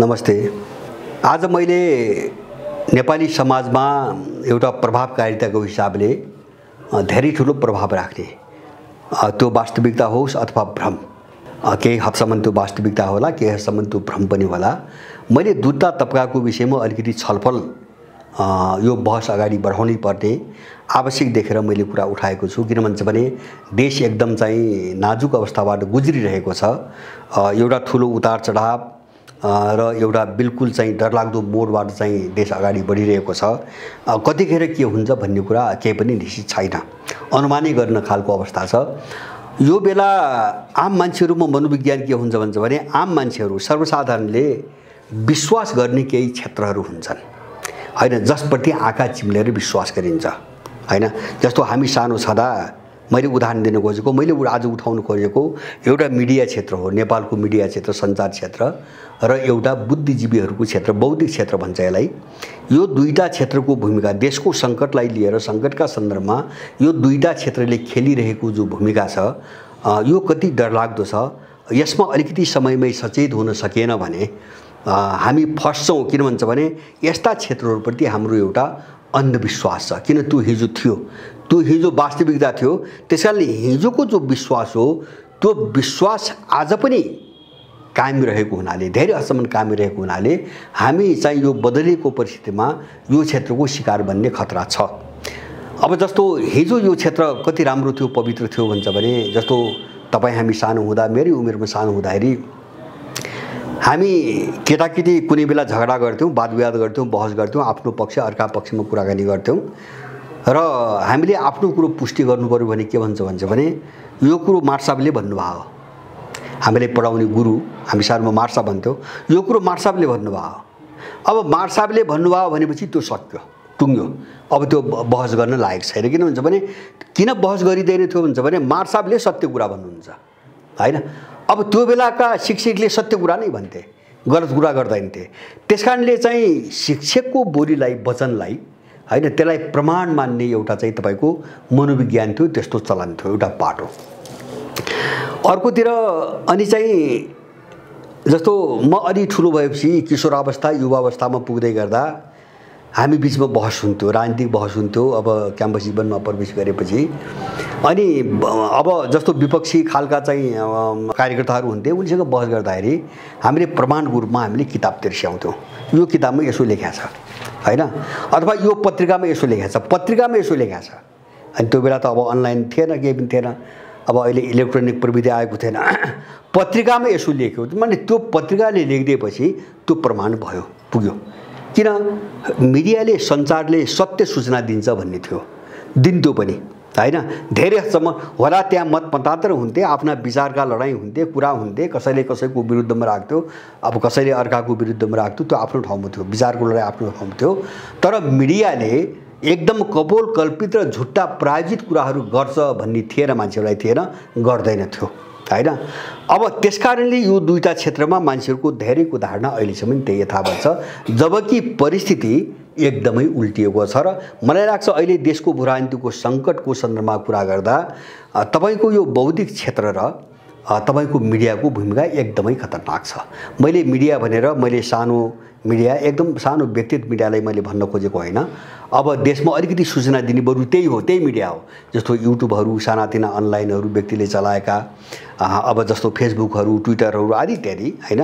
नमस्ते। आज मैले नेपाली समाजमा एउटा प्रभावकारिताको हिसाबले धेरै ठुलो प्रभाव राख्ने त्यो वास्तविकता होस् अथवा भ्रम, केही हदसम्म त्यो वास्तविकता होला, केही हदसम्म त्यो भ्रम पनि होला। मैले दुईटा तबकाको विषयमा अलिकति छलफल यो बहस अगाडि बढाउनै पर्ने आवश्यक देखेर मैले कुरा उठाएको छु। किन भन्छ भने देश एकदम चाहिँ नाजुक अवस्थाबाट गुज्रिरहेको छ। एउटा ठुलो उतार चढाव र एउटा बिल्कुल चाहिँ डरलाग्दो मोडबाट चाहिँ देश अगाडि बढिरहेको छ। कतिखेर के हुन्छ भन्ने कुरा केही पनि निश्चित छैन, अनुमानै गर्न खालको अवस्था छ। यो बेला आम मान्छेहरूमा मनोविज्ञान के हुन्छ भन्छ भने आम मान्छेहरू सर्वसाधारणले विश्वास गर्ने केही क्षेत्रहरू हुन्छन् हैन, जसप्रति आँखा चिम्लेर विश्वास गरिन्छ हैन। जस्तो हामी सानो छँदा मैले उदाहरण दिन खोजेको, मैले आज उठाउन खोजेको एउटा मिडिया क्षेत्र हो, नेपालको मिडिया क्षेत्र, सञ्चार क्षेत्र र एउटा बुद्धिजीवीहरूको क्षेत्र, बौद्धिक क्षेत्र भन्छ यसलाई। यो दुईटा क्षेत्रको भूमिका, देशको सङ्कटलाई लिएर सङ्कटका सन्दर्भमा यो दुईटा क्षेत्रले खेलिरहेको जो भूमिका छ यो कति डरलाग्दो छ। यसमा अलिकति समयमै सचेत हुन सकेन भने हामी फस्छौँ। किन भन्छ भने यस्ता क्षेत्रहरूप्रति हाम्रो एउटा अन्धविश्वास छ। किन त्यो हिजो थियो, त्यो हिजो वास्तविकता थियो। त्यसकारणले हिजोको जो विश्वास हो त्यो विश्वास आज पनि कायम रहेको हुनाले, धेरै हदसम्म कायम रहेको हुनाले हामी चाहिँ यो बदलिएको परिस्थितिमा यो क्षेत्रको शिकार बन्ने खतरा छ। अब जस्तो हिजो यो क्षेत्र कति राम्रो थियो, पवित्र थियो भन्छ भने जस्तो तपाईँ हामी सानो हुँदा, मेरै उमेरमा सानो हुँदाखेरि हामी केटाकेटी कुनै बेला झगडा गर्थ्यौँ, वादविवाद गर्थ्यौँ, बहस गर्थ्यौँ, आफ्नो पक्ष अर्का पक्षमा कुराकानी गर्थ्यौँ र हामीले आफ्नो कुरो पुष्टि गर्नु पर्यो भने के भन्छ भने यो कुरो मार्साबले भन्नुभयो, हामीले पढाउने गुरु, हामी सानोमा मार्सा भन्थ्यौँ, यो कुरो मार्साबले भन्नुभयो। अब मार्साबले भन्नुभयो भनेपछि त्यो सत्य टुङ्ग्यो, अब त्यो बहस गर्न लायक छैन। किन भन्छ भने किन बहस गरिँदैन थियो भन्छ भने मार्साबले सत्य कुरा भन्नुहुन्छ हैन। अब त्यो बेलाका शिक्षकले सत्य कुरा नै भन्थे, गलत कुरा गर्दैन थिए। त्यसकारणले चाहिँ शिक्षकको बोलीलाई, वचनलाई हैन, त्यसलाई प्रमाण मान्ने एउटा चाहिँ तपाईँको मनोविज्ञान थियो, त्यस्तो चलन थियो, एउटा पाटो। अर्कोतिर अनि चाहिँ जस्तो म अलि ठुलो भएपछि किशोरावस्था युवावस्थामा पुग्दै गर्दा हामी बिचमा बहस हुन्थ्यो, राजनीतिक बहस हुन्थ्यो। अब क्याम्पस जीवनमा प्रवेश गरेपछि अनि अब जस्तो विपक्षी खालका चाहिँ कार्यकर्ताहरू हुन्थे, उनीसँग बहस गर्दाखेरि हामीले प्रमाणको रूपमा हामीले किताब तिर्स्याउँथ्यौँ, यो किताबमा यसो लेखेको छ हैन, अथवा यो पत्रिकामा यसो लेखेको छ, पत्रिकामा यसो लेखेको छ। अनि त्यो बेला त अब अनलाइन थिएन, केही पनि थिएन, अब अहिले इलेक्ट्रोनिक प्रविधि आएको थिएन। पत्रिकामा यसो लेख्यो माने त्यो पत्रिकाले लेखिदिएपछि त्यो प्रमाण भयो, पुग्यो। किन मिडियाले, सञ्चारले सत्य सूचना दिन्छ भन्ने थियो, दिन्थ्यो पनि हैन। धेरै हदसम्म होला त्यहाँ मतमतान्तर हुन्थे, आफ्ना विचारका लडाइँ हुन्थे, कुरा हुन्थे, कसैले कसैको विरुद्धमा राख्थ्यो, अब कसैले अर्काको विरुद्धमा राख्थ्यो, त्यो आफ्नो ठाउँमा थियो, विचारको लडाइँ आफ्नो ठाउँमा थियो। तर मिडियाले एकदम कपोल कल्पित र झुट्टा प्रायोजित कुराहरू गर्छ भन्ने थिएन, मान्छेहरूलाई थिएन, गर्दैन थियो हैन। अब त्यसकारणले यो दुईटा क्षेत्रमा मान्छेहरूको धेरैको धारणा अहिलेसम्म त्यही यथावत छ, जबकि परिस्थिति एकदमै उल्टिएको छ। र मलाई लाग्छ अहिले देशको भूराजनीतिको सङ्कटको सन्दर्भमा कुरा गर्दा तपाईँको यो बौद्धिक क्षेत्र र तपाईँको मिडियाको भूमिका एकदमै खतरनाक छ। मैले मिडिया भनेर मैले सानो मिडिया, एकदम सानो व्यक्तिगत मिडियालाई मैले भन्न खोजेको होइन। अब देशमा अलिकति सूचना दिने बरु त्यही हो, त्यही मिडिया हो। जस्तो युट्युबहरू, सानातिना अनलाइनहरू व्यक्तिले चलाएका, अब जस्तो फेसबुकहरू, ट्विटरहरू आदि इत्यादि हैन,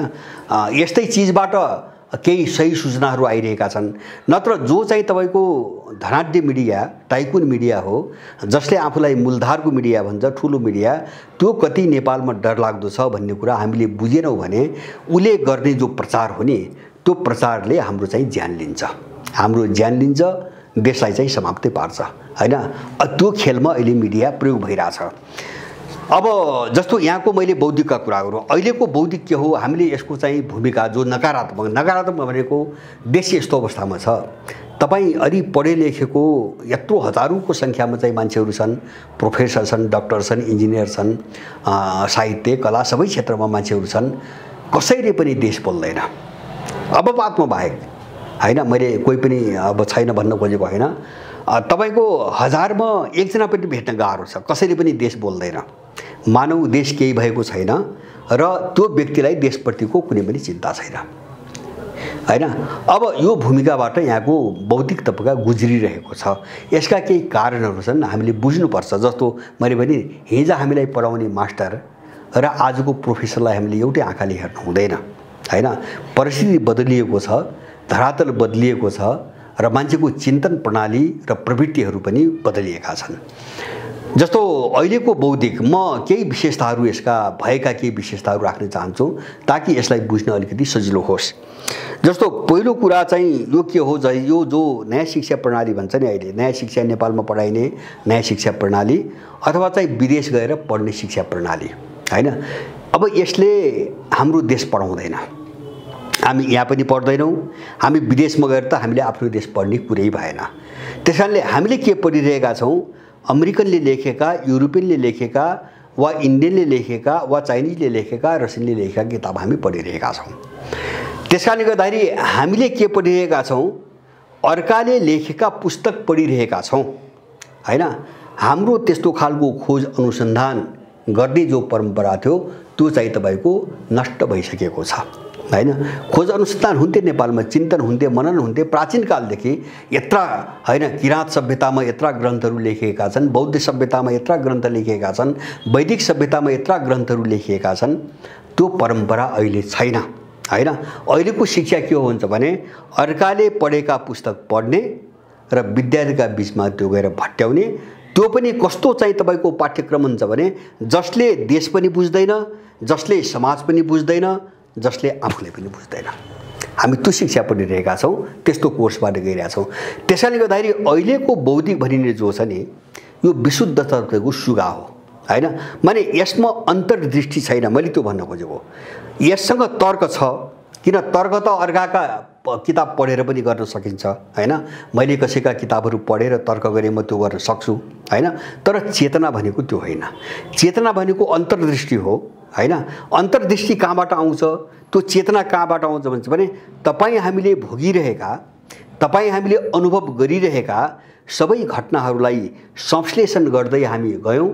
यस्तै चिजबाट केही सही सूचनाहरू आइरहेका छन्। नत्र जो चाहिँ तपाईँको धनाढ्य मिडिया, टाइकुन मिडिया हो, जसले आफूलाई मूलधारको मिडिया भन्छ, ठुलो मिडिया, त्यो कति नेपालमा डरलाग्दो छ भन्ने कुरा हामीले बुझेनौँ भने उसले गर्ने जो प्रचार हो नि, त्यो प्रचारले हाम्रो चाहिँ ज्यान लिन्छ, हाम्रो ज्यान लिन्छ, देशलाई चाहिँ समाप्तै पार्छ हैन। त्यो खेलमा अहिले मिडिया प्रयोग भइरहेछ। अब जस्तो यहाँको मैले बौद्धिकका कुरा गरौँ, अहिलेको बौद्धिक के हो, हामीले यसको चाहिँ भूमिका जो नकारात्मक भनेको देश यस्तो अवस्थामा छ, तपाईँ अलि पढे लेखेको यत्रो हजारौँको सङ्ख्यामा चाहिँ मान्छेहरू छन्, प्रोफेसर छन्, डाक्टर छन्, इन्जिनियर छन्, साहित्य कला सबै क्षेत्रमा मान्छेहरू छन्, कसैले पनि देश बोल्दैन अब बातमा बाहेक हैन। मैले कोही पनि अब छैन भन्न खोजेको होइन, तपाईँको हजारमा एकजना पनि भेट्न गाह्रो छ, कसैले पनि देश बोल्दैन। मानव देश केही भएको छैन र त्यो व्यक्तिलाई देशप्रतिको कुनै पनि चिन्ता छैन। हैन। अब यो भूमिकाबाट यहाँको बौद्धिक तबका गुज्रिरहेको छ। यसका केही कारणहरू छन्, हामीले बुझ्नुपर्छ। जस्तो मैले भने हिजो हामीलाई पढाउने मास्टर र आजको प्रोफेसरलाई हामीले एउटै आँखाले हेर्नु हुँदैन हैन। परिस्थिति बदलिएको छ, धरातल बदलिएको छ र मान्छेको चिन्तन प्रणाली र प्रवृत्तिहरू पनि बदलिएका छन्। जस्तो अहिलेको बौद्धिक, म केही विशेषताहरू यसका भएका केही विशेषताहरू राख्न चाहन्छु ताकि यसलाई बुझ्न अलिकति सजिलो होस्। जस्तो पहिलो कुरा चाहिँ यो के हो, यो जो नयाँ शिक्षा प्रणाली भन्छ नि, अहिले नयाँ शिक्षा नेपालमा पढाइने नयाँ शिक्षा प्रणाली अथवा चाहिँ विदेश गएर पढ्ने शिक्षा प्रणाली हैन। अब यसले हाम्रो देश पढाउँदैन, हामी यहाँ पनि पढ्दैनौँ, हामी विदेशमा गएर त हामीले आफ्नो देश पढ्ने कुरै भएन। त्यसकारणले हामीले के पढिरहेका छौँ, अमेरिकनले लेखेका, युरोपियनले लेखेका वा इन्डियनले लेखेका वा चाइनिजले लेखेका, रसियनले लेखेका किताब हामी पढिरहेका छौँ। त्यसकारणले गर्दाखेरि हामीले के पढिरहेका छौँ, अर्काले लेखेका पुस्तक पढिरहेका छौँ हैन। हाम्रो त्यस्तो खालको खोज अनुसन्धान गर्ने जो परम्परा थियो त्यो चाहिँ तपाईको नष्ट भइसकेको छ हैन। खोज अनुसन्धान हुन्थे नेपालमा, चिन्तन हुन्थे, मनन हुन्थे। प्राचीन कालदेखि यत्रा हैन, किराँत सभ्यतामा यत्रा ग्रन्थहरू लेखिएका छन्, बौद्ध सभ्यतामा यत्रा ग्रन्थ लेखिएका छन्, वैदिक सभ्यतामा यत्रा ग्रन्थहरू लेखिएका छन्। त्यो परम्परा अहिले छैन हैन। अहिलेको शिक्षा के हो भन्छ भने अर्काले पढेका पुस्तक पढ्ने र विद्यार्थीका बीचमा त्यो गएर भट्याउने। त्यो पनि कस्तो चाहिँ तपाईको पाठ्यक्रम हुन्छ भने जसले देश पनि बुझ्दैन, जसले समाज पनि बुझ्दैन, जसले आफूले पनि बुझ्दैन। हामी त्यो शिक्षा पढिरहेका छौँ, त्यस्तो कोर्सबाट गइरहेका छौँ। त्यसैले गर्दाखेरि अहिलेको बौद्धिक भनिने जो छ नि, यो विशुद्ध तर्कको सुगा हो हैन। माने यसमा अन्तर्दृष्टि छैन, मैले त्यो भन्न खोजेको। यससँग तर्क छ, किन तर्क त अर्काका किताब पढेर पनि गर्न सकिन्छ हैन। मैले कसैका किताबहरू पढेर तर्क गरेँ, म त्यो गर्न सक्छु हैन। तर चेतना भनेको त्यो होइन। चेतना भनेको अन्तर्दृष्टि हो हैन। अन्तर्दृष्टि कहाँबाट आउँछ, त्यो चेतना कहाँबाट आउँछ भन्छ भने तपाईँ हामीले भोगिरहेका, तपाईँ हामीले अनुभव गरिरहेका सबै घटनाहरूलाई संश्लेषण गर्दै हामी गयौँ।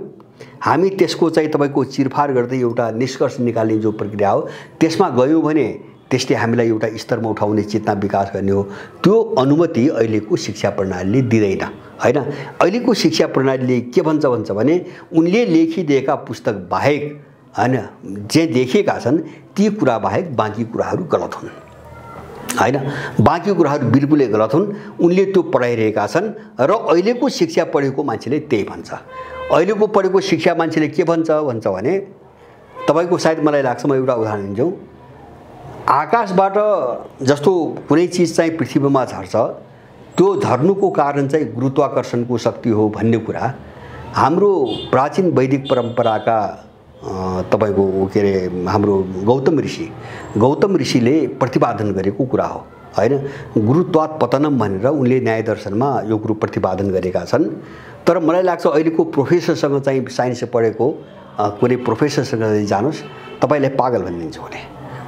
हामी त्यसको चाहिँ तपाईको चिरफार गर्दै एउटा निष्कर्ष निकाल्ने जो प्रक्रिया हो त्यसमा गयौँ भने त्यसले हामीलाई एउटा स्तरमा उठाउने, चेतना विकास गर्ने हो। त्यो अनुमति अहिलेको शिक्षा प्रणालीले दिँदैन हैन। अहिलेको शिक्षा प्रणालीले के भन्छ भने उनले लेखिदिएका पुस्तक बाहेक हैन, जे लेखेका छन् ती कुरा बाहेक बाँकी कुराहरू गलत हुन् हैन। बाँकी कुराहरू बिल्कुलै गलत हुन्, उनले त्यो पढाइरहेका छन्। र अहिलेको शिक्षा पढेको मान्छेले त्यही भन्छ। अहिलेको पढेको शिक्षा मान्छेले के भन्छ भने तपाईको सायद मलाई लाग्छ, म एउटा उदाहरण दिन्छु। आकाशबाट जस्तो कुनै चिज चाहिँ पृथ्वीमा झर्छ, त्यो झर्नुको कारण चाहिँ गुरुत्वाकर्षणको शक्ति हो भन्ने कुरा हाम्रो प्राचीन वैदिक परम्पराका तपाईको के अरे हाम्रो गौतम ऋषिले प्रतिपादन गरेको कुरा हो हैन। गुरुत्वात् पतनम भनेर उनले न्याय दर्शनमा यो कुरो प्रतिपादन गरेका छन्। तर मलाई लाग्छ अहिलेको प्रोफेसरसँग चाहिँ साइन्स पढेको कुनै प्रोफेसरसँग जानुस्, तपाईलाई पागल भनिदिन्छ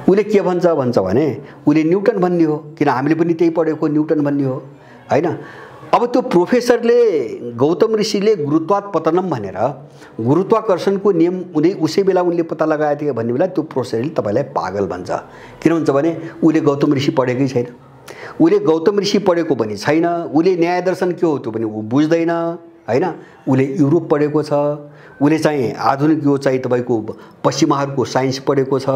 उसले के भन्छ भने उसले न्युटन भन्ने हो, किन हामीले पनि त्यही पढेको न्युटन भन्ने हो हैन। अब त्यो प्रोफेसरले गौतम ऋषिले गुरुत्वात् पतनम भनेर गुरुत्वाकर्षणको नियम उसै बेला उनले पत्ता लगाएको थियो भन्ने बेला त्यो प्रोफेसरले तपाईलाई पागल भन्छ। किन भन्छ भने उसले गौतम ऋषि पढेकै छैन, उसले गौतम ऋषि पढेको पनि छैन, उसले न्याय दर्शन के हो त्यो पनि ऊ बुझ्दैन हैन। उसले युरोप पढेको छ, उसले चाहिँ आधुनिक यो चाहिँ तपाईको पश्चिमाहरूको साइन्स पढेको छ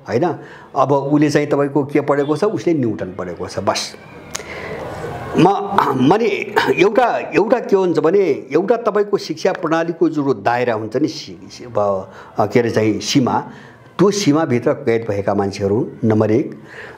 हैन। अब उसले चाहिँ तपाईको के पढेको छ, उसले न्युटन पढेको छ बस। माने एउटा के हुन्छ भने एउटा तपाईको शिक्षा प्रणालीको जो दायरा हुन्छ नि, के अरे चाहिँ सीमा, त्यो सीमाभित्र कैद भएका मान्छेहरू नम्बर 1।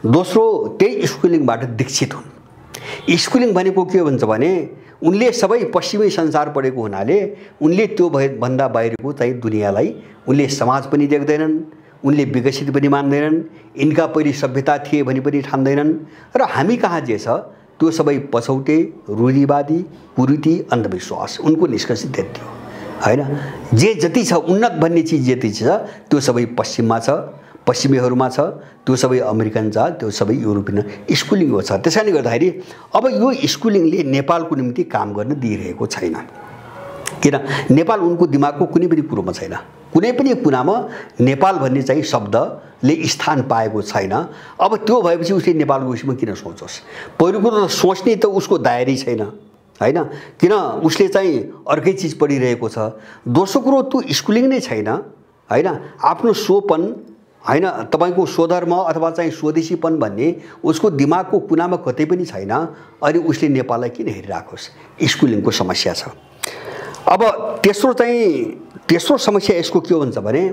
दोस्रो, त्यही स्कुलिङबाट दीक्षित हुन्। स्कुलिङ भनेको के भन्छ भने उनले सबै पश्चिमी संसार पढेको हुनाले उनले त्यो भन्दा बाहिरको चाहिँ दुनियाँलाई उनले समाज पनि देख्दैनन्, उनले विकसित पनि मान्दैनन्, इनका पहिले सभ्यता थिए भने पनि ठान्दैनन्। र हामी कहाँ जे छ त्यो सबै पछौटे, रूढिवादी, कुरीति, अन्धविश्वास, उनको निष्कर्ष त्यति हो हैन। जे जति छ उन्नत भन्ने चिज जति छ त्यो सबै पश्चिममा छ, पश्चिमीहरूमा छ, त्यो सबै अमेरिकन छ, त्यो सबै युरोपियन स्कुलिङ हो छ। त्यसैले गर्दाखेरि अब यो स्कुलिङले नेपालको निम्ति काम गर्न दिइरहेको छैन। किन नेपाल उनको दिमागको कुनै पनि कुरोमा छैन, कुनै पनि कुरामा नेपाल भन्ने चाहिँ शब्द ले स्थान पाएको छैन। अब त्यो भएपछि उसले नेपालको विषयमा किन सोचोस्? पहिलो कुरो त सोच्ने त उसको दायरै छैन हैन, किन उसले चाहिँ अर्कै चिज पढिरहेको छ। दोस्रो कुरो त्यो स्कुलिङ नै छैन हैन, आफ्नो सोपन हैन, तपाईको स्वधर्म अथवा चाहिँ स्वदेशीपन भन्ने उसको दिमागको कुनामा कतै पनि छैन। अनि उसले नेपाललाई किन हेरिराखोस्? स्कुलिङको समस्या छ। अब तेस्रो समस्या यसको के हुन्छ भने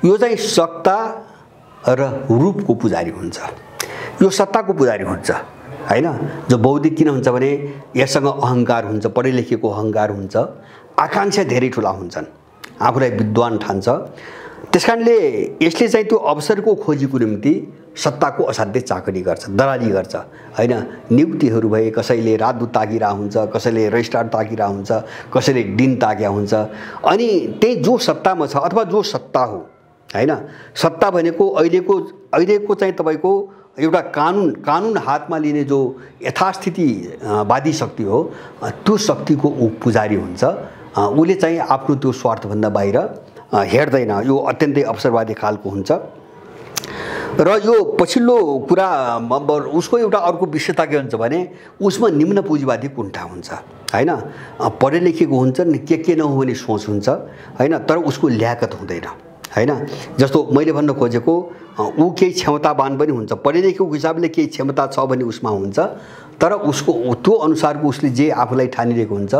यो चाहिँ सत्ता र रूपको पुजारी हुन्छ, यो सत्ताको पुजारी हुन्छ हैन। जो बौद्धिक किन हुन्छ भने यससँग अहंकार हुन्छ, पढे लेखेको अहंकार हुन्छ, आकांक्षा धेरै ठुला हुन्छन्, आफूलाई विद्वान ठान्छ। त्यसकारणले यसले चाहिँ त्यो अवसरको खोजीको निम्ति सत्ताको असाध्यै चाकरी गर्छ, दलाली गर्छ हैन। नियुक्तिहरू भए कसैले राजदूत ताकिरा हुन्छ, कसैले रजिस्ट्रार ताकिरा हुन्छ, कसैले डिन ताक्या हुन्छ। अनि त्यही जो सत्तामा छ अथवा जो सत्ता हो हैन, सत्ता भनेको अहिलेको चाहिँ तपाईको एउटा कानुन हातमा लिने जो यथास्थितिवादी शक्ति हो, त्यो शक्तिको ऊ पुजारी हुन्छ। उसले चाहिँ आफ्नो त्यो स्वार्थभन्दा बाहिर हेर्दैन, यो अत्यन्तै अवसरवादी खालको हुन्छ। र यो पछिल्लो कुरा उसको एउटा अर्को विशेषता के हुन्छ भने उसमा निम्न पुँजीवादी कुण्ठा हुन्छ हैन। पढे लेखेको हुन्छ नि, के नहो भने सोच हुन्छ हैन, तर उसको ल्याकत हुँदैन हैन। जस्तो मैले भन्न खोजेको ऊ केही क्षमतावान पनि हुन्छ, पढे लेखेको हिसाबले केही क्षमता छ भने उसमा हुन्छ, तर उसको त्यो अनुसारको उसले जे आफूलाई ठानिरहेको हुन्छ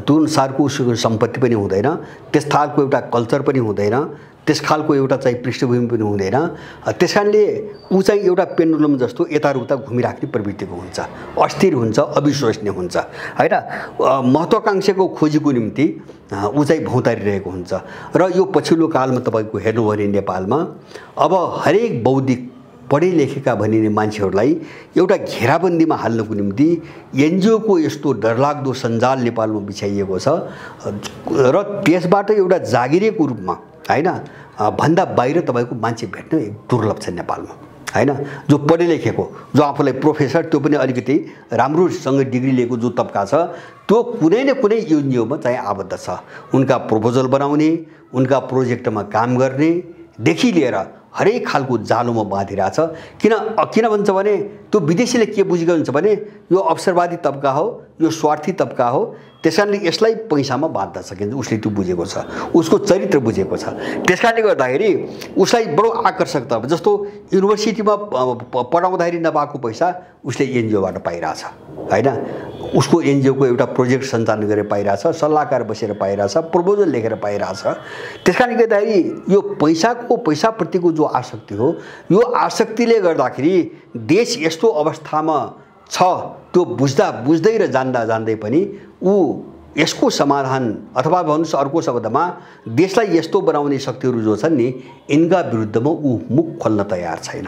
त्यो अनुसारको उसको सम्पत्ति पनि हुँदैन, त्यस खालको एउटा कल्चर पनि हुँदैन, त्यस खालको एउटा चाहिँ पृष्ठभूमि पनि हुँदैन। त्यसकारणले ऊ चाहिँ एउटा पेन्डुलम जस्तो यताउता घुमिराख्ने प्रवृत्तिको हुन्छ, अस्थिर हुन्छ, अविश्वसनीय हुन्छ हैन। महत्त्वाकांक्षाको खोजीको निम्ति ऊ चाहिँ भौतारिरहेको हुन्छ। र यो पछिल्लो कालमा तपाईको हेर्नु भने नेपालमा अब हरेक बौद्धिक पढे लेखेका भनिने मान्छेहरूलाई एउटा घेराबन्दीमा हाल्नको निम्ति एनजिओको यस्तो डरलाग्दो सञ्जाल नेपालमा बिछाइएको छ। र त्यसबाट एउटा जागिरेको रूपमा हैन भन्दा बाहिर तपाईको मान्छे भेट्न एक दुर्लभ छ नेपालमा हैन। जो पढे लेखेको, जो आफूलाई प्रोफेसर, त्यो पनि अलिकति राम्रोसँग डिग्री लिएको जो तबका छ, त्यो कुनै न कुनै एनजिओमा चाहिँ आबद्ध छ। उनका प्रपोजल बनाउने, उनका प्रोजेक्टमा काम गर्ने देखि लिएर हरेक खालको जालोमा बाँधिरहेछ। किन भन्छ भने त्यो विदेशीले के बुझेको हुन्छ भने यो अवसरवादी तबका हो, यो स्वार्थी तबका हो, त्यसकारणले यसलाई पैसामा बाँध्न सकिन्छ। उसले त्यो बुझेको छ, उसको चरित्र बुझेको छ। त्यसकारणले गर्दाखेरि उसलाई बडो आकर्षक त जस्तो युनिभर्सिटीमा पढाउँदाखेरि नपाएको पैसा उसले एनजिओबाट पाइरहेछ हैन। उसको एनजिओको एउटा प्रोजेक्ट सञ्चालन गरेर पाइरहेछ, सल्लाहकार बसेर पाइरहेछ, प्रपोजल लेखेर पाइरहेछ। त्यसकारणले गर्दाखेरि यो पैसाप्रतिको जो आसक्ति हो, यो आसक्तिले गर्दाखेरि देश यस्तो अवस्थामा छ त्यो बुझ्दै र जान्दै पनि ऊ यसको समाधान अथवा भन्नुस् अर्को शब्दमा देशलाई यस्तो बनाउने शक्तिहरू जो छन् नि, यिनका विरुद्धमा ऊ मुख खोल्न तयार छैन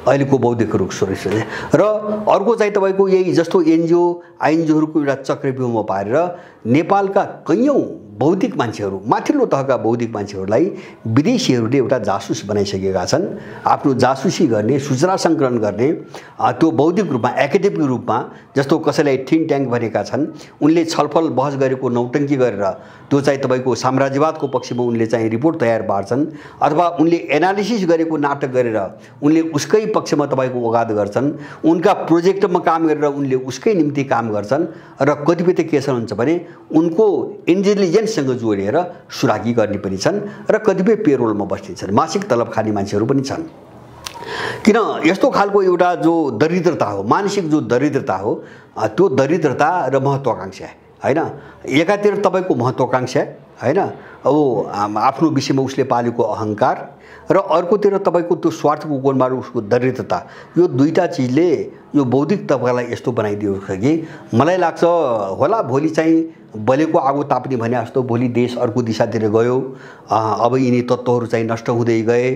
अहिलेको बौद्धिक रूप सुरक्षाले। र अर्को चाहिँ तपाईको यही जस्तो एनजिओ आइएनजिओहरूको एउटा चक्रव्यूहमा पारेर नेपालका कैयौं बौद्धिक मान्छेहरू, माथिल्लो तहका बौद्धिक मान्छेहरूलाई विदेशीहरूले एउटा जासुस बनाइसकेका छन्। आफ्नो जासुसी गर्ने, सूचना सङ्कलन गर्ने त्यो बौद्धिक रूपमा, एकाडेमिक रूपमा, जस्तो कसैलाई थिङ्क ट्याङ्क भनेका छन्, उनले छलफल बहस गरेको नौटङ्की गरेर त्यो चाहिँ तपाईको साम्राज्यवादको पक्षमा उनले चाहिँ रिपोर्ट तयार पार्छन्, अथवा उनले एनालिसिस गरेको नाटक गरेर उनले उसकै पक्षमा तपाईको वकालत गर्छन्, उनका प्रोजेक्टमा काम गरेर उनले उसकै निम्ति काम गर्छन्। र कतिपय त के हुन्छ भने उनको इन्टेलिजेन्ससँग जोडेर सुरागी गर्ने पनि छन् र कतिपय पेरोलमा बस्ने छन्, मासिक तलब खाने मान्छेहरू पनि छन्। किन यस्तो खालको एउटा जो दरिद्रता हो, मानसिक जो दरिद्रता हो, त्यो दरिद्रता र महत्त्वाकांक्षा हैन। एकातिर तपाईको महत्त्वाकांक्षा हैन, अब आफ्नो विषयमा उसले पालेको अहंकार, र अर्कोतिर तपाईको त्यो स्वार्थको कोणबाट उसको दरिद्रता, यो दुईटा चिजले यो बौद्धिक तबकालाई यस्तो बनाइदियो कि मलाई लाग्छ होला भोलि चाहिँ बलेको आगो ताप्ने भने जस्तो भोलि देश अर्को दिशातिर गयो। अब यिनी तत्त्वहरू चाहिँ नष्ट हुँदै गए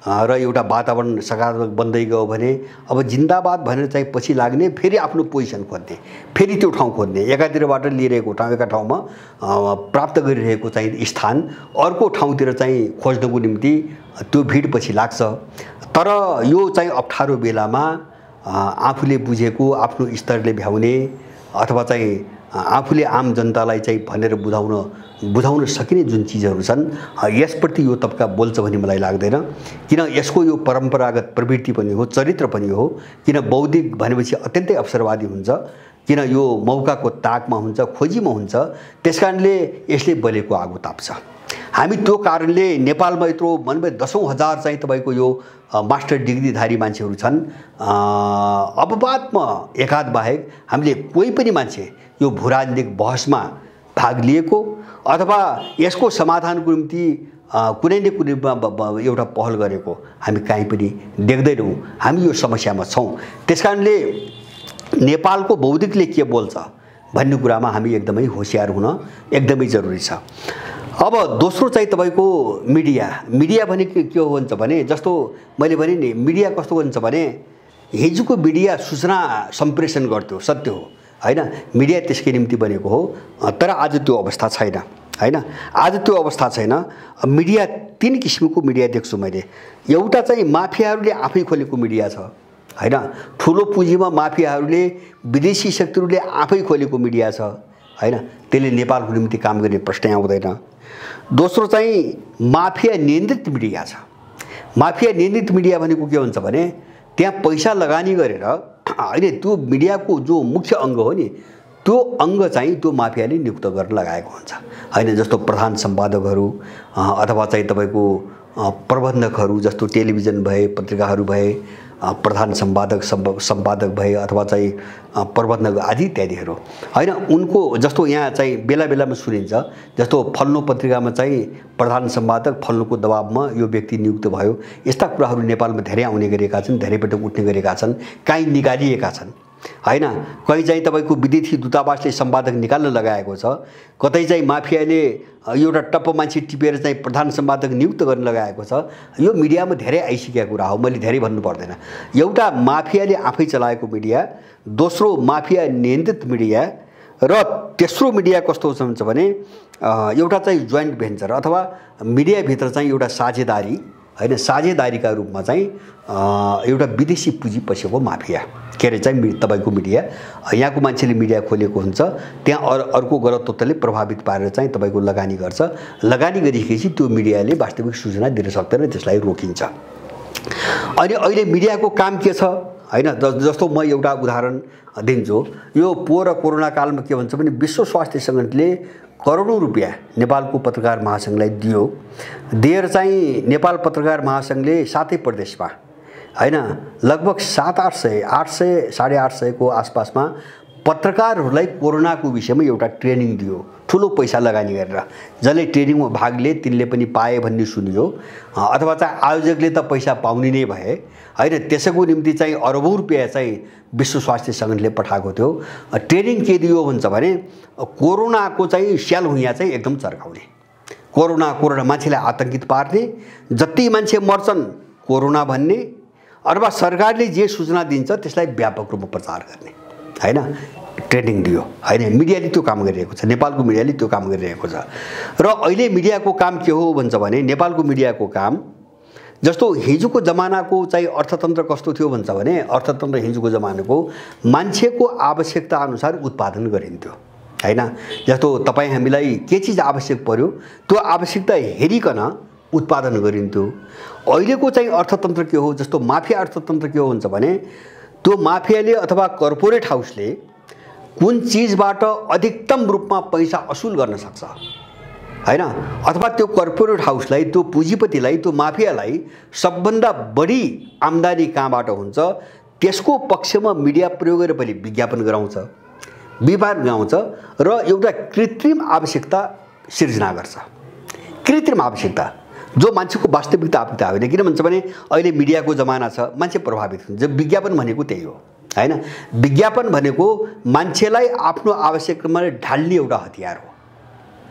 र एउटा वातावरण सकारात्मक बन्दै गयो भने अब जिन्दाबाद भनेर चाहिँ पछि लाग्ने, फेरि आफ्नो पोजिसन खोज्ने, फेरि त्यो ठाउँ खोज्ने, एकातिरबाट लिइरहेको ठाउँ एका ठाउँमा प्राप्त गरिरहेको चाहिँ स्थान अर्को ठाउँतिर चाहिँ खोज्नको निम्ति त्यो भिड पछि लाग्छ। तर यो चाहिँ अप्ठ्यारो बेलामा आफूले बुझेको, आफ्नो स्तरले भ्याउने अथवा चाहिँ आफूले आम जनतालाई चाहिँ भनेर बुझाउन बुझाउन सकिने जुन चिजहरू छन् यसप्रति यो तबका बोल्छ भन्ने मलाई लाग्दैन। किन यसको यो परम्परागत प्रवृत्ति पनि हो, चरित्र पनि हो। किन बौद्धिक भनेपछि अत्यन्तै अवसरवादी हुन्छ, किन यो मौकाको ताकमा हुन्छ, खोजीमा हुन्छ, त्यसकारणले यसले बलेको आगो ताप्छ। हामी त्यो कारणले नेपालमा यत्रो मनमै 10,000 चाहिँ तपाईको यो मास्टर डिग्रीधारी मान्छेहरू छन्। अपवादमा एकाध बाहेक हामीले कोही पनि मान्छे यो भूराजनीतिक बहसमा भाग लिएको अथवा यसको समाधानको निम्ति कुनै न कुनै एउटा पहल गरेको हामी कहीँ पनि देख्दैनौँ। हामी यो समस्यामा छौँ। त्यसकारणले नेपालको बौद्धिकले के बोल्छ भन्ने कुरामा हामी एकदमै होशियार हुन एकदमै जरुरी छ। अब दोस्रो चाहिँ तपाईको मिडिया भनेको के हो भन्छ भने, जस्तो मैले भने नि मिडिया कस्तो हुन्छ भने हिजोको मिडिया सूचना सम्प्रेषण गर्थ्यो, सत्य हो हैन, मिडिया त्यसकै निम्ति बनेको हो। तर आज त्यो अवस्था छैन हैन, आज त्यो अवस्था छैन। मिडिया 3 किसिमको मिडिया देख्छु मैले। एउटा चाहिँ माफियाहरूले आफै खोलेको मिडिया छ हैन, ठुलो पुँजीमा माफियाहरूले विदेशी शक्तिहरूले आफै खोलेको मिडिया छ हैन, त्यसले नेपालको निम्ति काम गर्ने प्रश्नै आउँदैन। दोस्रो चाहिँ माफिया नियन्त्रित मिडिया छ। माफिया नियन्त्रित मिडिया भनेको के हुन्छ भने त्यहाँ पैसा लगानी गरेर हैन त्यो मिडियाको जो मुख्य अङ्ग हो नि त्यो अङ्ग चाहिँ त्यो माफियाले नियुक्त गर्न लगाएको हुन्छ हैन। जस्तो प्रधान सम्पादकहरू अथवा चाहिँ तपाईको प्रबन्धकहरू, जस्तो टेलिभिजन भए, पत्रिकाहरू भए, प्रधान सम्पादक भए अथवा चाहिँ प्रबन्धक आदि इत्यादिहरू हैन। उनको जस्तो यहाँ चाहिँ बेला बेलामा सुनिन्छ, जस्तो फल्नु पत्रिकामा चाहिँ प्रधान सम्पादक फल्नुको दबावमा यो व्यक्ति नियुक्त भयो। यस्ता कुराहरू नेपालमा धेरै आउने गरेका छन्, धेरै पटक उठ्ने गरेका छन्, कहीँ निकालिएका छन् हैन। कहीँ चाहिँ तपाईको विदेशी दूतावासले सम्पादक निकाल्न लगाएको छ, कतै चाहिँ माफियाले एउटा टप्प मान्छे टिपेर चाहिँ प्रधान सम्पादक नियुक्त गर्न लगाएको छ। यो मिडियामा धेरै आइसकेको कुरा हो, मैले धेरै भन्नु पर्दैन। एउटा माफियाले आफै चलाएको मिडिया, दोस्रो माफिया नियन्त्रित मिडिया, र तेस्रो मिडिया कस्तो हुन्छ भने एउटा चाहिँ जोइन्ट भेन्चर अथवा मिडियाभित्र चाहिँ एउटा साझेदारी हैन, साझेदारीका रूपमा चाहिँ एउटा विदेशी पुँजी पसेको माफिया के अरे चाहिँ तपाईको मिडिया। यहाँको मान्छेले मिडिया खोलेको हुन्छ, त्यहाँ अर्को गलत तत्त्वले प्रभावित पारेर चाहिँ तपाईको लगानी गर्छ। लगानी गरिसकेपछि त्यो मिडियाले वास्तविक सूचना दिन सक्दैन, त्यसलाई रोकिन्छ। अनि अहिले मिडियाको काम के छ हैन, जस्तो म एउटा उदाहरण दिन्छु। यो पोहोर कोरोना कालमा के भन्छ भने विश्व स्वास्थ्य सङ्गठनले करोडौं रुपियाँ नेपालको पत्रकार महासङ्घलाई दिएर चाहिँ नेपाल पत्रकार महासङ्घले 7 प्रदेशमा हैन लगभग 700-800 850 को आसपासमा पत्रकारहरूलाई कोरोनाको विषयमा एउटा ट्रेनिङ दियो, ठुलो पैसा लगानी गरेर। जसले ट्रेनिङमा भाग लिए तिनले पनि पाए भन्ने सुनियो, अथवा चाहिँ आयोजकले त पैसा पाउने नै भए हैन। त्यसैको निम्ति चाहिँ अरबौं रुपियाँ चाहिँ विश्व स्वास्थ्य सङ्गठनले पठाएको थियो। ट्रेनिङ के दियो भन्छ भने कोरोनाको चाहिँ स्यालहुइया चाहिँ एकदम चर्काउने, कोरोना मान्छेलाई आतंकित पार्ने, जति मान्छे मर्छन् कोरोना भन्ने, अथवा सरकारले जे सूचना दिन्छ त्यसलाई व्यापक रूपमा प्रचार गर्ने हैन, ट्रेनिङ दियो हैन। मिडियाले त्यो काम गरिरहेको छ, नेपालको मिडियाले त्यो काम गरिरहेको छ। र अहिले मिडियाको काम के हो भन्छ भने नेपालको मिडियाको काम जस्तो हिजोको जमानाको चाहिँ अर्थतन्त्र कस्तो थियो भन्छ भने अर्थतन्त्र हिजोको जमानाको मान्छेको आवश्यकता अनुसार उत्पादन गरिन्थ्यो हैन। जस्तो तपाईँ हामीलाई के चिज आवश्यक पर्यो त्यो आवश्यकता हेरिकन उत्पादन गरिन्थ्यो। अहिलेको चाहिँ अर्थतन्त्र के हो, जस्तो माफिया अर्थतन्त्र के हो भन्छ भने त्यो माफियाले अथवा कर्पोरेट हाउसले कुन चिजबाट अधिकतम रूपमा पैसा असुल गर्न सक्छ हैन, अथवा त्यो कर्पोरेट हाउसलाई, त्यो पुँजीपतिलाई, त्यो माफियालाई सबभन्दा बढी आम्दानी कहाँबाट हुन्छ त्यसको पक्षमा मिडिया प्रयोग गरेर पनि विज्ञापन गराउँछ, विवाद गराउँछ र एउटा कृत्रिम आवश्यकता सिर्जना गर्छ। कृत्रिम आवश्यकता जो मान्छेको वास्तविकता आवश्यकता होइन। किन भन्छ भने अहिले मिडियाको जमाना छ, मान्छे प्रभावित हुन्छ। विज्ञापन भनेको त्यही हो हैन। विज्ञापन भनेको मान्छेलाई आफ्नो आवश्यकतामा ढाल्ने एउटा हतियार हो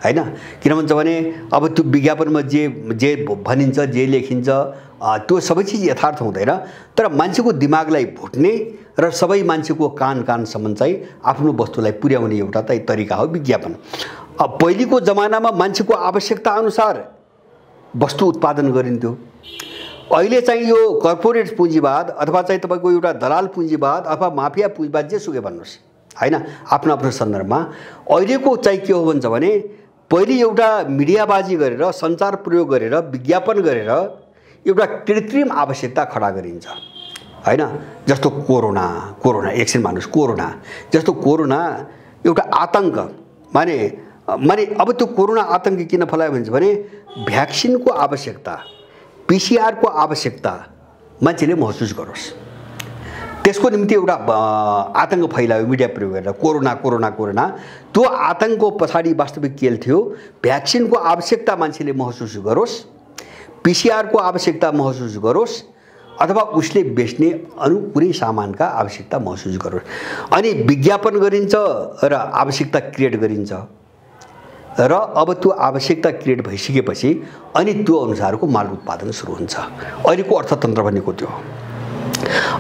हैन। किन भन्छ भने अब त्यो विज्ञापनमा जे भनिन्छ, जे लेखिन्छ त्यो सबै चिज यथार्थ हुँदैन, तर मान्छेको दिमागलाई भुट्ने र सबै मान्छेको कानसम्म चाहिँ आफ्नो वस्तुलाई पुर्याउने एउटा तरिका हो विज्ञापन। अब पहिलेको जमानामा मान्छेको आवश्यकता अनुसार वस्तु उत्पादन गरिन्थ्यो। अहिले चाहिँ यो कर्पोरेट पुँजीवाद अथवा चाहिँ तपाईको एउटा दलाल पुँजीवाद अथवा माफिया पुँजीवाद जेसुकै भन्नुहोस् हैन, आफ्नो आफ्नो सन्दर्भमा अहिलेको चाहिँ के हो भन्छ भने पहिले एउटा मिडियाबाजी गरेर सञ्चार प्रयोग गरेर विज्ञापन गरेर एउटा कृत्रिम आवश्यकता खडा गरिन्छ हैन। जस्तो कोरोना एकछिन मान्नुस्, कोरोना जस्तो कोरोना एउटा आतंक माने अब त्यो कोरोना आतंक किन फैलायो भन्छ भने भ्याक्सिनको आवश्यकता, पीसीआर को आवश्यकता मान्छेले महसुस गरोस्, त्यसको निम्ति एउटा आतंक फैलायो मिडिया प्रयोग गरेर कोरोना। त्यो आतंकको पछाडि वास्तविक के थियो? भ्याक्सिनको आवश्यकता मान्छेले महसुस गरोस्, पीसीआर को आवश्यकता महसुस गरोस्, अथवा उसले बेच्ने अरू कुनै सामानका आवश्यकता महसुस गरोस्। अनि विज्ञापन गरिन्छ र आवश्यकता क्रिएट गरिन्छ र अब त्यो आवश्यकता क्रिएट भइसकेपछि अनि त्यो अनुसारको माल उत्पादन सुरु हुन्छ। अहिलेको अर्थतन्त्र भनेको त्यो।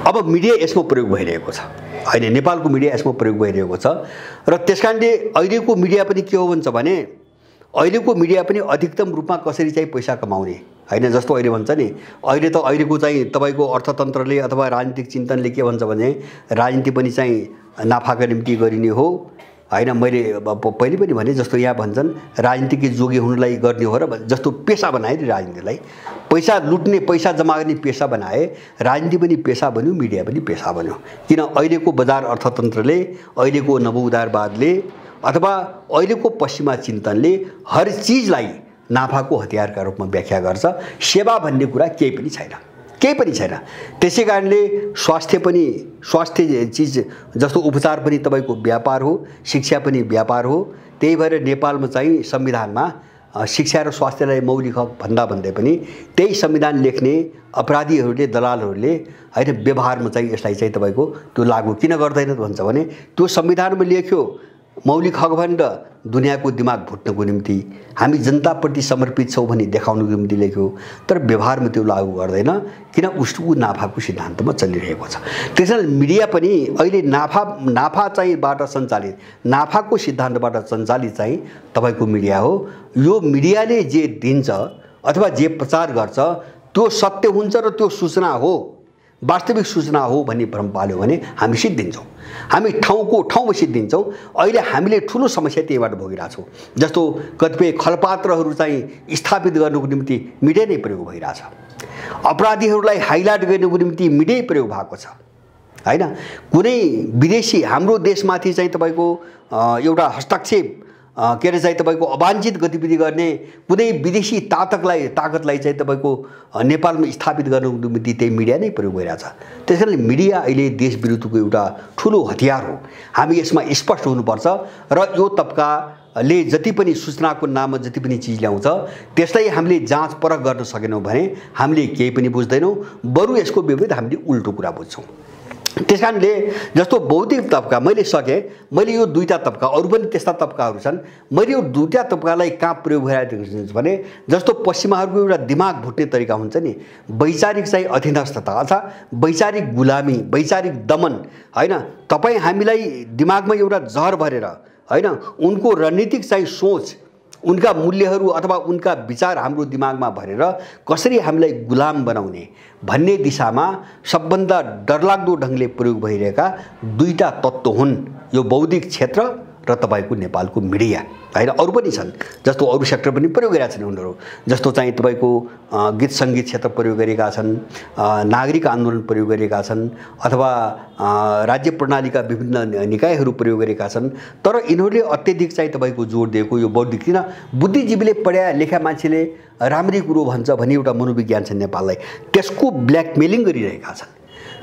अब मिडिया यसमा प्रयोग भइरहेको छ, अहिले नेपालको मिडिया यसमा प्रयोग भइरहेको छ र त्यसकारणले अहिलेको मिडिया पनि के हो भन्छ भने अहिलेको मिडिया पनि अधिकतम रूपमा कसरी चाहिँ पैसा कमाउने हैन। जस्तो अहिले भन्छ नि अहिलेको चाहिँ तपाईको अर्थतन्त्रले अथवा राजनीतिक चिन्तनले के भन्छ भने राजनीति पनि चाहिँ नाफाका निम्ति गरिने हो हैन। मैले पहिले पनि भने जस्तो यहाँ भन्छन् राजनीतिक जोगी हुनलाई गर्ने हो र जस्तो पेशा बनाए नि राजनीतिलाई, पैसा लुट्ने पैसा जमा गर्ने पेशा बनाए, राजनीति पनि पेशा बन्यो, मिडिया पनि पेशा बन्यो। किन अहिलेको बजार अर्थतन्त्रले, अहिलेको नवउदारवादले अथवा अहिलेको पश्चिमा चिन्तनले हर चीजलाई नाफाको हतियारका रूपमा व्याख्या गर्छ। सेवा भन्ने कुरा केही पनि छैन। त्यसै कारणले स्वास्थ्य चीज जस्तो उपचार पनि तपाईको व्यापार हो, शिक्षा पनि व्यापार हो। त्यही भएर नेपालमा चाहिँ संविधानमा शिक्षा र स्वास्थ्यलाई मौलिक हक भन्दै पनि त्यही संविधान लेख्ने अपराधीहरूले, दलालहरूले हैन व्यवहारमा चाहिँ यसलाई चाहिँ तपाईको त्यो लागू किन गर्दैन भन्छ भने त्यो संविधानमा लेख्यो मौलिक हक भनेर दुनियाँको दिमाग भुट्नको निम्ति, हामी जनताप्रति समर्पित छौं भनी देखाउनको निम्ति लेख्यो, तर व्यवहारमा त्यो लागू गर्दैन किन उसको नाफाको सिद्धान्तमा चलिरहेको छ। त्यसैले मिडिया पनि अहिले नाफा चाहिँ बाट सञ्चालित, नाफाको सिद्धान्तबाट सञ्चालित चाहिँ तपाईको मिडिया हो। यो मिडियाले जे दिन्छ अथवा जे प्रचार गर्छ त्यो सत्य हुन्छ र त्यो सूचना हो, वास्तविक सूचना हो भन्ने भ्रम पाल्यो भने हामी सिद्धिन्छौँ, हामी ठाउँमा सिद्धिन्छौँ। अहिले हामीले ठुलो समस्या त्यहीबाट भोगिरहेछौँ। जस्तो कतिपय खलपात्रहरू चाहिँ स्थापित गर्नुको निम्ति मिडिया नै प्रयोग भइरहेछ, अपराधीहरूलाई हाइलाइट गर्नुको निम्ति मिडिया प्रयोग भएको छ हैन। कुनै विदेशी हाम्रो देशमाथि चाहिँ तपाईको एउटा हस्तक्षेप के अरे चाहिँ तपाईको अवांछित गतिविधि गर्ने कुनै विदेशी ताकतलाई चाहिँ तपाईको नेपालमा स्थापित गर्नुको निम्ति त्यही मिडिया नै प्रयोग भइरहेछ। त्यसैले मिडिया अहिले देश विरुद्धको एउटा ठुलो हतियार हो। हामी यसमा स्पष्ट हुनुपर्छ र यो तबकाले जति पनि सूचनाको नाममा जति पनि चीज ल्याउँछ त्यसलाई हामीले जाँच परख गर्न सकेनौं भने हामीले केही पनि बुझ्दैनौं, बरु यसको विपरीत हामीले उल्टो कुरा बुझ्छौं। त्यसकारणले जस्तो बौद्धिक तबका मैले यो दुईटा तबका, अरु पनि त्यस्ता तबकाहरू छन्, मैले यो दुईटा तबकालाई कहाँ प्रयोग भइरहेको छ भने जस्तो पश्चिमाहरूको एउटा दिमाग भुट्ने तरिका हुन्छ नि, वैचारिक चाहिँ अधीनस्थता अथवा वैचारिक गुलामी, वैचारिक दमन हैन। तपाई हामीलाई दिमागमा एउटा जहर भरेर हैन उनको रणनीतिक चाहिँ सोच, उनका मूल्यहरू अथवा उनका विचार हाम्रो दिमागमा भरेर कसरी हामीलाई गुलाम बनाउने भन्ने दिशामा सबभन्दा डरलाग्दो ढंगले प्रयोग भइरहेका दुईटा तत्त्व हुन् यो बौद्धिक क्षेत्र र तपाईको नेपालको मिडिया हैन। अरु पनि छन् जस्तो अरु सेक्टर पनि प्रयोग गरेका छन् उनीहरू, जस्तो चाहिँ तपाईको गीत संगीत क्षेत्र प्रयोग गरेका छन्, नागरिक आन्दोलन प्रयोग गरेका छन् अथवा राज्य प्रणालीका विभिन्न निकायहरू प्रयोग गरेका छन्। तर यिनीहरूले अत्यधिक चाहिँ तपाईको जोड दिएको यो बौद्धिक, किन बुद्धिजीवीले पढ्या लेखा मान्छेले राम्रै कुरो भन्छ भन्ने एउटा मनोविज्ञान छ नेपाललाई, त्यसको ब्ल्याकमेलिङ गरिरहेका छन्,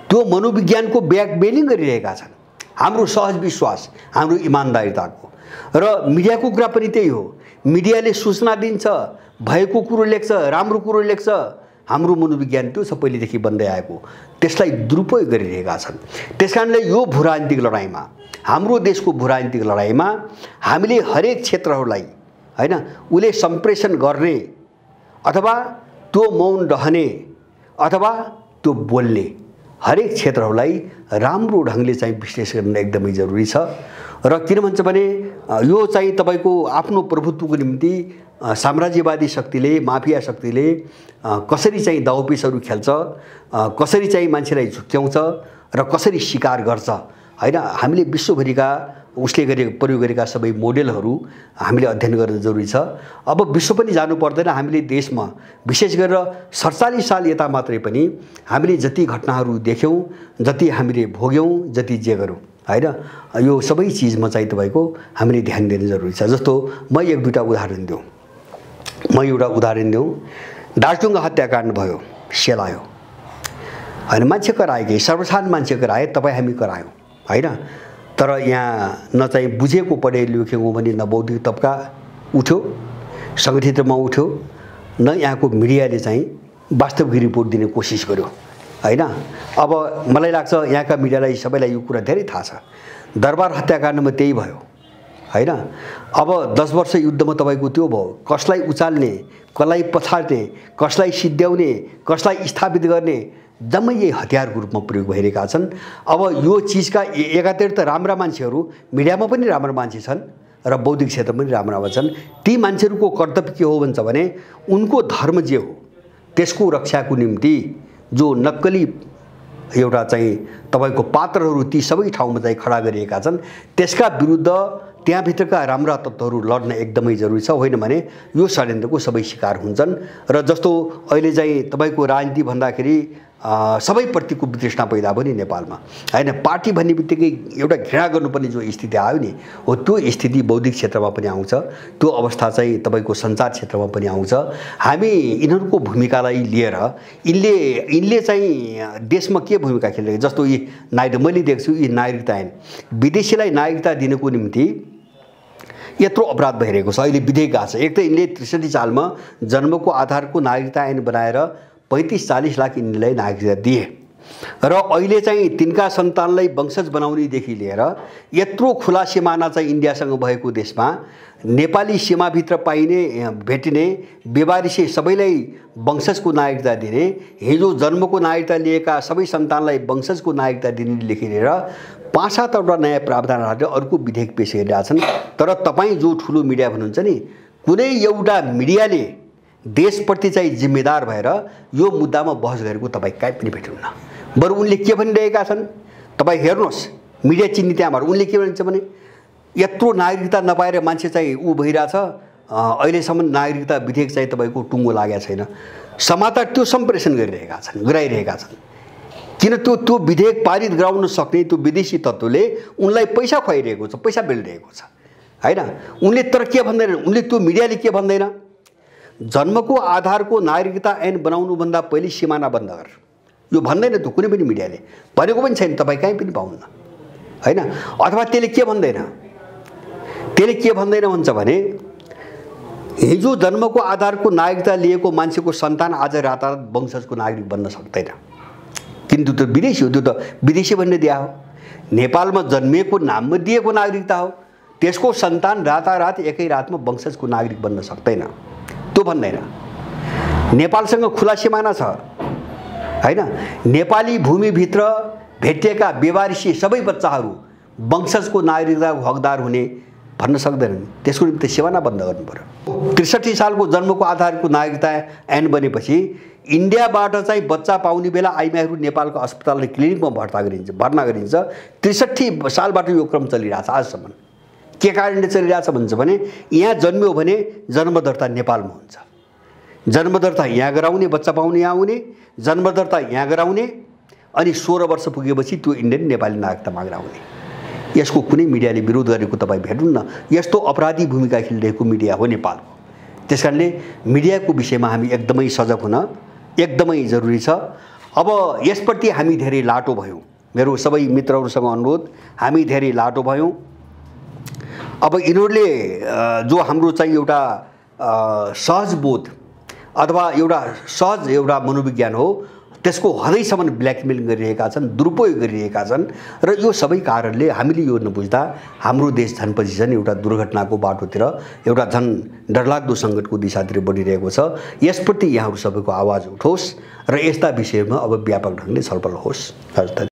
त्यो मनोविज्ञानको ब्ल्याकमेलिङ गरिरहेका छन्। हाम्रो सहज विश्वास, हाम्रो इमानदारीताको र मिडियाको कुरा पनि त्यही हो। मिडियाले सूचना दिन्छ, भएको कुरो लेख्छ, राम्रो कुरो लेख्छ, हाम्रो मनोविज्ञान त्यो छ पहिलेदेखि बन्दै आएको, त्यसलाई दुरुपयोग गरिरहेका छन्। त्यसकारणले यो भूराजनीतिक लडाईमा, हाम्रो देशको भूराजनीतिक लडाईमा हामीले हरेक क्षेत्रहरूलाई हैन उले सम्प्रेषण गर्ने अथवा त्यो मौन रहने अथवा त्यो बोल्ने हरेक क्षेत्रहरूलाई राम्रो ढंगले चाहिँ विश्लेषण गर्न एकदमै जरुरी छ। र किन भन्छ भने यो चाहिँ तपाईको आफ्नो प्रभुत्वको निम्ति साम्राज्यवादी शक्तिले, माफिया शक्तिले कसरी चाहिँ दाउपेचहरू खेल्छ, कसरी चाहिँ मान्छेलाई झुक्क्याउँछ र कसरी शिकार गर्छ हैन। हामीले विश्वभरिका उसले प्रयोग गरेका सबै मोडेलहरू हामीले अध्ययन गर्न जरुरी छ। अब विश्व पनि जानु पर्दैन, हामीले देशमा विशेष गरेर 47 साल यता मात्रै पनि हामीले जति घटनाहरू देख्यौँ, जति हामीले भोग्यौँ, जति जे गरौँ हैन, यो सबै चिजमा चाहिँ तपाईको हामीले ध्यान दिनु जरुरी छ। जस्तो म एक दुईटा उदाहरण दिउँ, दार्चुङ हत्याकाण्ड भयो, सेलायो हैन, मान्छे कराए, सर्वसाधारण मान्छे कराए, तपाईँ हामी करायौँ हैन। तर यहाँ न चाहिँ बुझेको पढे लेखेको भने न बौद्धिक तबका उठ्यो, सङ्गठितमा उठ्यो, न यहाँको मिडियाले चाहिँ वास्तविक रिपोर्ट दिने कोसिस गर्यो हैन। अब मलाई लाग्छ यहाँका मिडियालाई सबैलाई यो कुरा धेरै थाहा छ, दरबार हत्याकाण्डमा त्यही भयो हैन। अब 10 वर्ष युद्धमा तपाईको त्यो भयो, कसलाई उचाल्ने, कसलाई पछाड्ने, कसलाई सिद्ध्याउने, कसलाई स्थापित गर्ने, जम्मै यही हतियारको रूपमा प्रयोग भइरहेका छन्। अब यो चिजका एकातिर त राम्रा मान्छेहरू, मिडियामा पनि राम्रा मान्छे छन् र बौद्धिक क्षेत्रमा पनि राम्रा छन्। ती मान्छेहरूको कर्तव्य के हो भन्छ भने उनको धर्म जे हो त्यसको रक्षाको निम्ति जो नक्कली एउटा चाहिँ तपाईको पात्रहरू ती सबै ठाउँमा चाहिँ खडा गरिएका छन्, त्यसका विरुद्ध त्यहाँभित्रका राम्रा तत्त्वहरू लड्न एकदमै जरुरी छ। होइन भने यो षड्यन्त्रको सबै शिकार हुन्छन्। र जस्तो अहिले चाहिँ तपाईको राजनीति भन्दाखेरि सबैप्रतिको वितृष्णा पैदा भयो नि नेपालमा हैन। पार्टी भन्ने बित्तिकै एउटा घृणा गर्नुपर्ने जो स्थिति आयो नि, हो त्यो स्थिति बौद्धिक क्षेत्रमा पनि आउँछ, त्यो अवस्था चाहिँ तपाईको सञ्चार क्षेत्रमा पनि आउँछ। हामी यिनीहरूको भूमिकालाई लिएर यिनले चाहिँ देशमा के भूमिका खेलिरहेको, जस्तो यी नागरिक मैले देख्छु, यी नागरिकता ऐन विदेशीलाई नागरिकता दिनको निम्ति यत्रो अपराध भइरहेको छ। अहिले विधेयक गएको छ, एक त यिनले 63 सालमा जन्मको आधारको नागरिकता ऐन बनाएर 35-40 लाख यिनलाई नागरिकता दिए र अहिले चाहिँ तिनका सन्तानलाई वंशज बनाउनेदेखि लिएर यत्रो खुला सिमाना चाहिँ इन्डियासँग भएको देशमा नेपाली सीमाभित्र पाइने भेटिने बेवारिसे सबैलाई वंशजको नागरिकता दिने, हिजो जन्मको नागरिकता लिएका सबै सन्तानलाई वंशजको नागरिकता दिने लेखिएर 5-7 वटा नयाँ प्रावधानहरूले अर्को विधेयक पेश गरिरहेका छन्। तर तपाईँ जो ठुलो मिडिया भन्नुहुन्छ नि, कुनै एउटा मिडियाले देशप्रति चाहिँ जिम्मेदार भएर यो मुद्दामा बहस गरेको तपाईँ कहीँ पनि भेट्नुहुन्न। बरु उनले के भनिरहेका छन् तपाईँ हेर्नुहोस्, मिडिया चिन्ने त्यहाँबाट उनले के भन्छ भने यत्रो नागरिकता नपाएर मान्छे चाहिँ ऊ भइरहेछ, अहिलेसम्म नागरिकता विधेयक चाहिँ तपाईँको टुङ्गो लागेको छैन। समाचार त्यो सम्प्रेषण गराइरहेका छन्। किन त्यो विधेयक पारित गराउन सक्ने त्यो विदेशी तत्त्वले उनलाई पैसा खुवाइरहेको छ, पैसा बेलिरहेको छ हैन। उनले तर के भन्दैनन्, उनले त्यो मिडियाले के भन्दैन, जन्मको आधारको नागरिकता ऐन बनाउनुभन्दा पहिले सिमाना बन्द गर, यो भन्दैन त कुनै पनि मिडियाले, भनेको पनि छैन, तपाईँ कहीँ पनि पाउन्न हैन। अथवा त्यसले के भन्दैन भन्छ भने हिजो जन्मको आधारको नागरिकता लिएको मान्छेको सन्तान आज रातारात वंशजको नागरिक बन्न सक्दैन, किन्तु त्यो विदेशी हो, त्यो त विदेशी भन्ने दिया हो। नेपालमा जन्मिएको नाममा दिएको नागरिकता हो, त्यसको सन्तान रातारात एकै रातमा वंशजको नागरिक बन्न सक्दैन, त्यो भन्दैन। नेपालसँग खुला सिमाना छ हैन। नेपाली भूमिभित्र भेटिएका बेवारिसी सबै बच्चाहरू वंशजको नागरिकताको हकदार हुने भन्न सक्दैनन्, त्यसको निम्ति सिमाना बन्द गर्नु पर्यो। 63 सालको जन्मको आधारको नागरिकता ऐन बनेपछि इन्डियाबाट चाहिँ बच्चा पाउने बेला आइमाईहरू नेपालको अस्पताल र क्लिनिकमा भर्ना गरिन्छ। 63 सालबाट यो क्रम चलिरहेछ आजसम्म। के कारणले चलिरहेछ भन्छ भने यहाँ जन्मियो भने जन्मदर्ता नेपालमा हुन्छ, जन्मदर्ता यहाँ गराउने, बच्चा पाउने यहाँ आउने, जन्मदर्ता यहाँ गराउने, अनि 16 वर्ष पुगेपछि त्यो इन्डियन नेपाली नागरिकता माग्न आउने। यसको कुनै मिडियाले विरोध गरेको तपाईँ भेट्नुहुन्न। यस्तो अपराधी भूमिका खेलिरहेको मिडिया हो नेपालको। त्यसकारणले मिडियाको विषयमा हामी एकदमै सजग हुन एकदमै जरुरी छ। अब यसप्रति हामी धेरै लाटो भयौँ, मेरो सबै मित्रहरूसँग अनुरोध, हामी धेरै लाटो भयौँ। अब यिनीहरूले जो हाम्रो चाहिँ एउटा सहज बोध अथवा एउटा सहज एउटा मनोविज्ञान हो, त्यसको हदैसम्म ब्ल्याकमेल गरिरहेका छन्, दुरुपयोग गरिरहेका छन्। र यो सबै कारणले हामीले यो नबुझ्दा हाम्रो देश झन् पछि झन् एउटा दुर्घटनाको बाटोतिर, एउटा झन् डरलाग्दो सङ्कटको दिशातिर बढिरहेको छ। यसप्रति यहाँहरू सबैको आवाज उठोस् र यस्ता विषयमा अब व्यापक ढङ्गले छलफल होस्।